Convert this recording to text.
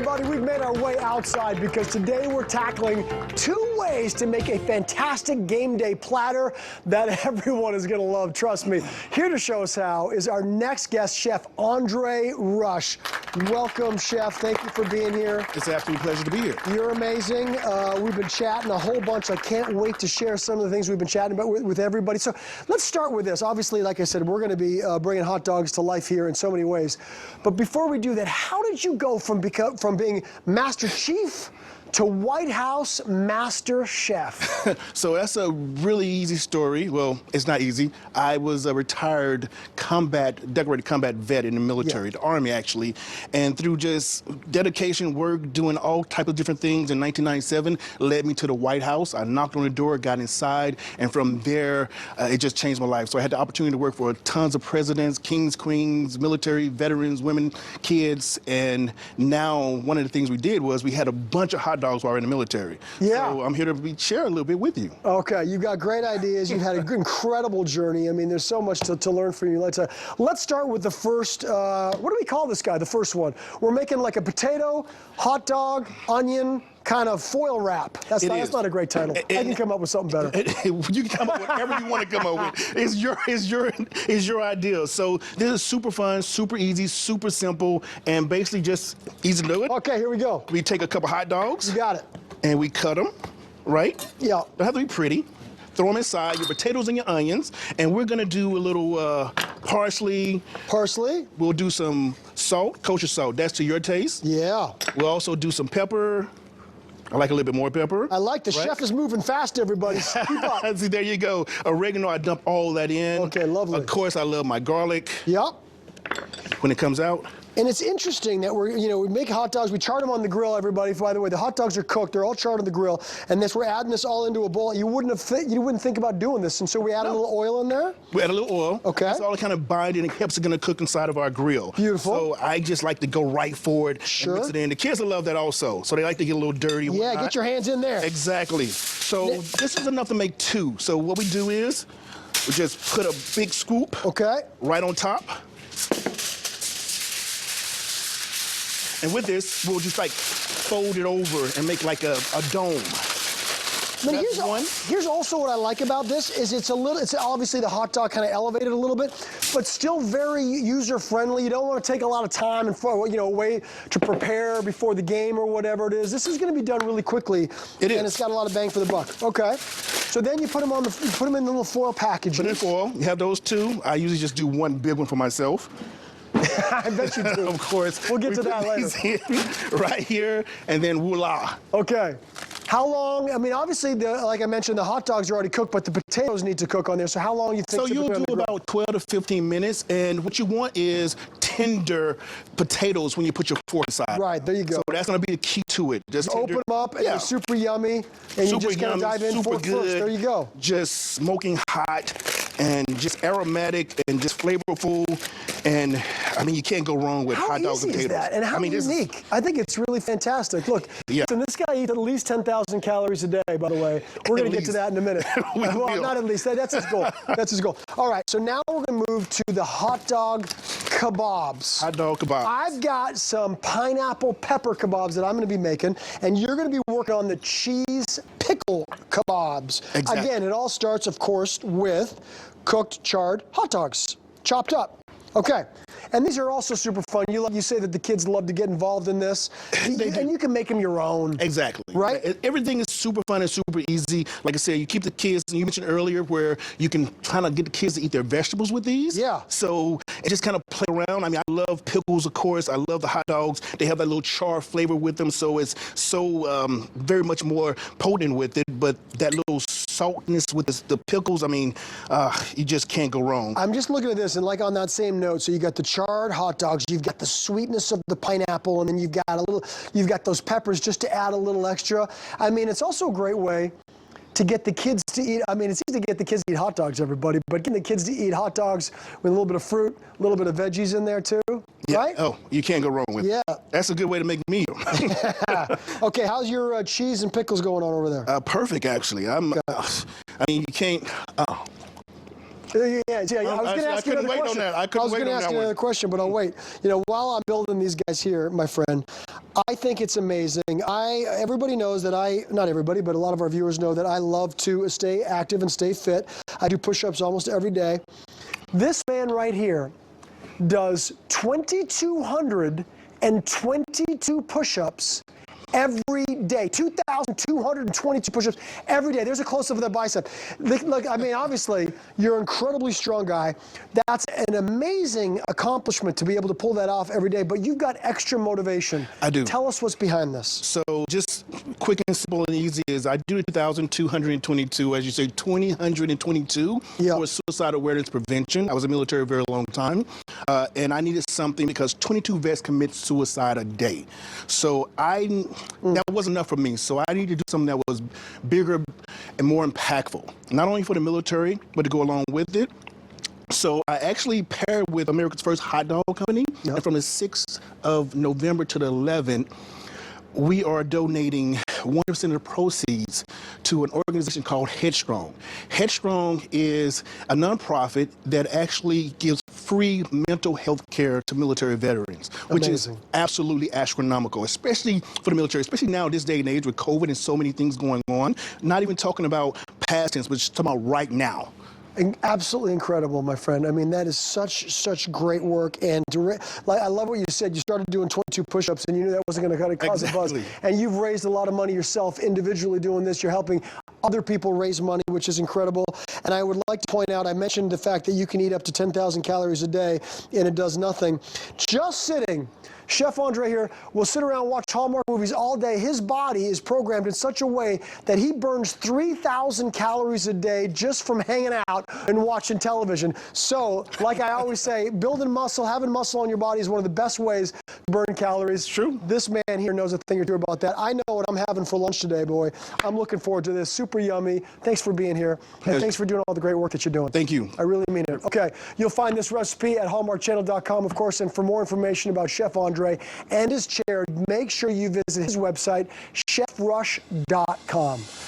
everybody. We've made our way outside because today we're tackling 2 ways to make a fantastic game day platter that everyone is going to love. Trust me. Here to show us how is our next guest, Chef Andre Rush. Welcome, Chef. Thank you for being here. It's an absolute pleasure to be here. You're amazing. We've been chatting a whole bunch. I can't wait to share some of the things we've been chatting about with everybody. So let's start with this. Obviously, like I said, we're going to be bringing hot dogs to life here in so many ways. But before we do that, how did you go from being Master Chief to White House Master Chef? So that's a really easy story. Well, it's not easy. I was a retired decorated combat vet in the military, the Army actually, and through just dedication, work, doing all types of different things in 1997 led me to the White House. I knocked on the door, got inside, and from there, it just changed my life. So I had the opportunity to work for tons of presidents, kings, queens, military, veterans, women, kids, and now one of the things we did was we had a bunch of hot dogs while we were in the military. Yeah. So I'm here to share a little bit with you. Okay, you've got great ideas. You've had an incredible journey. I mean, there's so much to learn from you. Let's start with the first, what do we call this guy, the first one? We're making like a potato, hot dog, onion, kind of foil wrap. That's not a great title. I can come up with something better. You can come up with whatever you want to come up with. It's your idea. So this is super fun, super easy, super simple, and basically just easy to do it. Okay, here we go. We take a couple hot dogs. You got it. And we cut them, right? Yeah. They have to be pretty. Throw them inside, your potatoes and your onions, and we're gonna do a little parsley. Parsley? We'll do some salt, kosher salt. That's to your taste. Yeah. We'll also do some pepper. I like a little bit more pepper. I like the chef is moving fast, everybody. Keep up. See, there you go. Oregano, I dump all that in. Okay, lovely. Of course, I love my garlic. Yep. When it comes out. And it's interesting that we make hot dogs, we char them on the grill, everybody. By the way, the hot dogs are cooked, they're all charred on the grill, and we're adding this all into a bowl. You wouldn't think about doing this, and so we add a little oil in there? We add a little oil. Okay. It's all kind of binding and it helps it gonna cook inside of our grill. Beautiful. So I just like to go right for it Sure. and mix it in. The kids will love that also, so they like to get a little dirty. And Yeah, whatnot. get your hands in there. Exactly. So this is enough to make 2. So what we do is we just put a big scoop right on top. And with this, we'll just like fold it over and make like a dome. I mean, here's also what I like about this is it's obviously the hot dog kind of elevated a little bit, but still very user-friendly. You don't want to take a lot of time and wait to prepare before the game or whatever it is. This is going to be done really quickly. And it's got a lot of bang for the buck. Okay. So then you put them in the little foil package. Put it in foil. You have those 2. I usually just do one big one for myself. I bet you do. Of course. We'll get to that later. Right here, and then voila. Okay. How long? I mean, obviously, like I mentioned, the hot dogs are already cooked, but the potatoes need to cook on there. So how long do you think? So you'll do about 12 to 15 minutes, and what you want is tender potatoes when you put your fork inside. Right, there you go. So that's going to be the key to it. Just open them up, and they're super yummy, and you just kind of dive in super first. good. There you go. Just smoking hot, and just aromatic, and just flavorful, and I mean, you can't go wrong with hot dogs and potatoes. How easy is that, and how unique? I think it's really fantastic. Look, listen, this guy eats at least 10,000 calories a day, by the way. We're going to get to that in a minute. Well, not at least. That's his goal. That's his goal. All right, so now we're going to move to the hot dog kebabs. Hot dog kebabs. I've got some pineapple pepper kebabs that I'm going to be making, and you're going to be working on the cheese pickle kebabs. Exactly. Again, it all starts, of course, with cooked, charred hot dogs, chopped up. Okay. And these are also super fun. You say that the kids love to get involved in this. And you can make them your own. Exactly. Right? Everything is super fun and super easy. Like I said, you keep the kids, and you mentioned earlier where you can kind of get the kids to eat their vegetables with these. Yeah. So it just kind of play around. I mean, I love pickles, of course. I love the hot dogs. They have that little char flavor with them, so it's so very much more potent with it. But that little saltness with the pickles, I mean, you just can't go wrong. I'm just looking at this, and like on that same note, so you got the charred hot dogs, you've got the sweetness of the pineapple, and then you've got those peppers just to add a little extra. I mean, it's also a great way to get the kids to eat. I mean, it's easy to get the kids to eat hot dogs, everybody, but getting the kids to eat hot dogs with a little bit of fruit, a little bit of veggies in there too, right? Oh, you can't go wrong with it. Yeah. That's a good way to make a meal. Okay, how's your cheese and pickles going on over there? Perfect, actually. I mean, you can't. Yeah, I was going to ask you another wait on question. that. I was couldn't wait going to on ask that you one. another question, but I'll wait. While I'm building these guys here, my friend, I think it's amazing. Everybody knows that not everybody, but a lot of our viewers know that I love to stay active and stay fit. I do push-ups almost every day. This man right here does 2,222 push-ups every day. 2,222 push-ups every day. There's a close-up of that bicep. Look, I mean, obviously, you're an incredibly strong guy. That's an amazing accomplishment to be able to pull that off every day, but you've got extra motivation. I do. Tell us what's behind this. So just quick and simple and easy is I do 2,222, as you say, 222 for suicide awareness prevention. I was in the military a very long time, and I needed something because 22 vets commit suicide a day. So that wasn't enough for me. So I needed to do something that was bigger and more impactful, not only for the military, but to go along with it. So I actually paired with America's first hot dog company, and from the 6th of November to the 11th, we are donating 100% of the proceeds to an organization called Headstrong. Headstrong is a nonprofit that actually gives free mental health care to military veterans, which is absolutely astronomical, especially for the military, especially now in this day and age with COVID and so many things going on. Not even talking about past tense, but just talking about right now. Absolutely incredible, my friend. I mean, that is such great work. And I love what you said. You started doing 22 push-ups, and you knew that wasn't going to cause a buzz. And you've raised a lot of money yourself individually doing this. You're helping other people raise money, which is incredible. And I would like to point out, I mentioned the fact that you can eat up to 10,000 calories a day, and it does nothing. Just sitting. Chef Andre here will sit around and watch Hallmark movies all day. His body is programmed in such a way that he burns 3,000 calories a day just from hanging out and watching television. So, like I always say, building muscle, having muscle on your body is one of the best ways to burn calories. True. This man here knows a thing or two about that. I know what I'm having for lunch today, boy. I'm looking forward to this. Super yummy. Thanks for being here. And thanks for doing all the great work that you're doing. Thank you. I really mean it. Okay, you'll find this recipe at hallmarkchannel.com, of course, and for more information about Chef Andre and his chair, make sure you visit his website, chefrush.com.